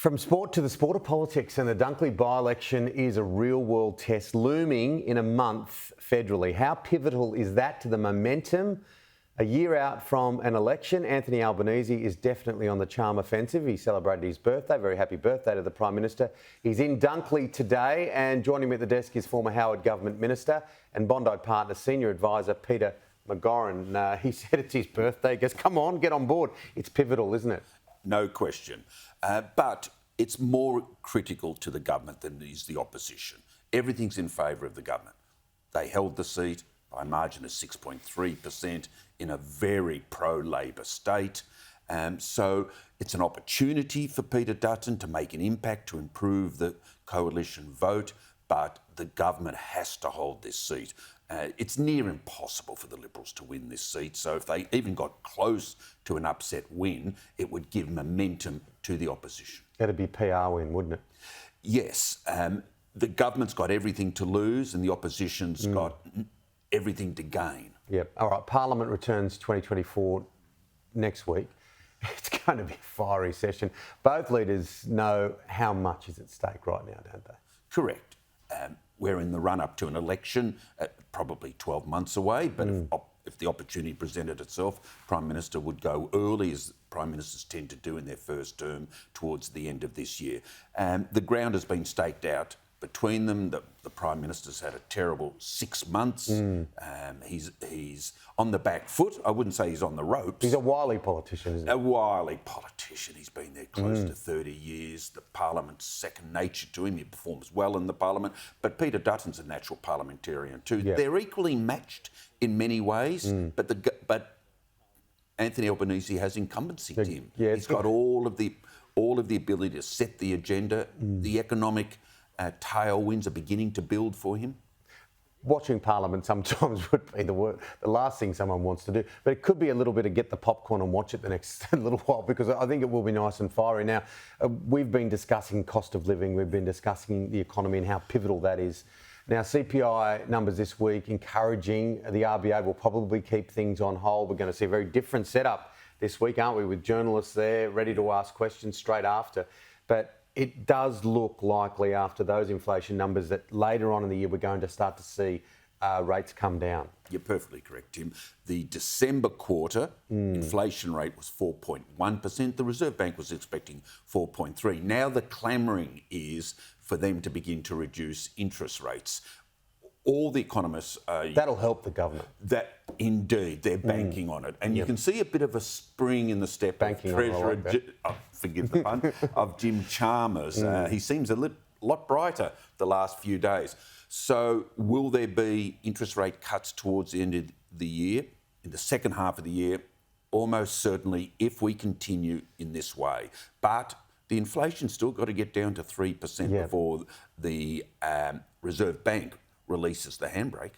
From sport to the sport of politics, and the Dunkley by-election is a real-world test looming in a month federally. How pivotal is that to the momentum? A year out from an election, Anthony Albanese is definitely on the charm offensive. He celebrated his birthday. Very happy birthday to the Prime Minister. He's in Dunkley today, and joining me at the desk is former Howard Government Minister and Bondi Partner Senior Advisor Peter McGauran. He said it's his birthday. He goes, come on, get on board. It's pivotal, isn't it? No question. But it's more critical to the government than is the opposition. Everything's in favour of the government. They held the seat by a margin of 6.3% in a very pro-Labor state. So it's an opportunity for Peter Dutton to make an impact, to improve the coalition vote, but the government has to hold this seat. It's near impossible for the Liberals to win this seat, so if they even got close to an upset win, it would give momentum to the opposition. That'd be a PR win, wouldn't it? Yes. The government's got everything to lose and the opposition's got everything to gain. Yep. All right, Parliament returns 2024 next week. It's going to be a fiery session. Both leaders know how much is at stake right now, don't they? Correct. We're in the run-up to an election, probably 12 months away, but if the opportunity presented itself, Prime Minister would go early, as Prime Ministers tend to do in their first term, towards the end of this year. The ground has been staked out between them. The Prime Minister's had a terrible 6 months. He's on the back foot. I wouldn't say he's on the ropes. He's a wily politician, isn't he? A wily politician. He's been there close to 30 years. The Parliament's second nature to him. He performs well in the Parliament. But Peter Dutton's a natural parliamentarian too. Yeah. They're equally matched in many ways, but Anthony Albanese has incumbency to him. Yeah, he's got all of the ability to set the agenda. The economic tailwinds are beginning to build for him. Watching Parliament sometimes would be the last thing someone wants to do, but it could be a little bit of get the popcorn and watch it the next little while, because I think it will be nice and fiery. Now, we've been discussing cost of living, we've been discussing the economy and how pivotal that is. Now, CPI numbers this week encouraging. The RBA will probably keep things on hold. We're going to see a very different setup this week, aren't we, with journalists there ready to ask questions straight after. But it does look likely after those inflation numbers that later on in the year we're going to start to see rates come down. You're perfectly correct, Tim. The December quarter inflation rate was 4.1%. The Reserve Bank was expecting 4.3%. Now the clamouring is for them to begin to reduce interest rates. All the economists that'll help the government. That indeed, they're banking on it, and you can see a bit of a spring in the step banking of Treasurer, forgive the pun, of Jim Chalmers. He seems a lot brighter the last few days. So, will there be interest rate cuts towards the end of the year, in the second half of the year? Almost certainly, if we continue in this way. But the inflation's still got to get down to 3% before the Reserve Bank releases the handbrake.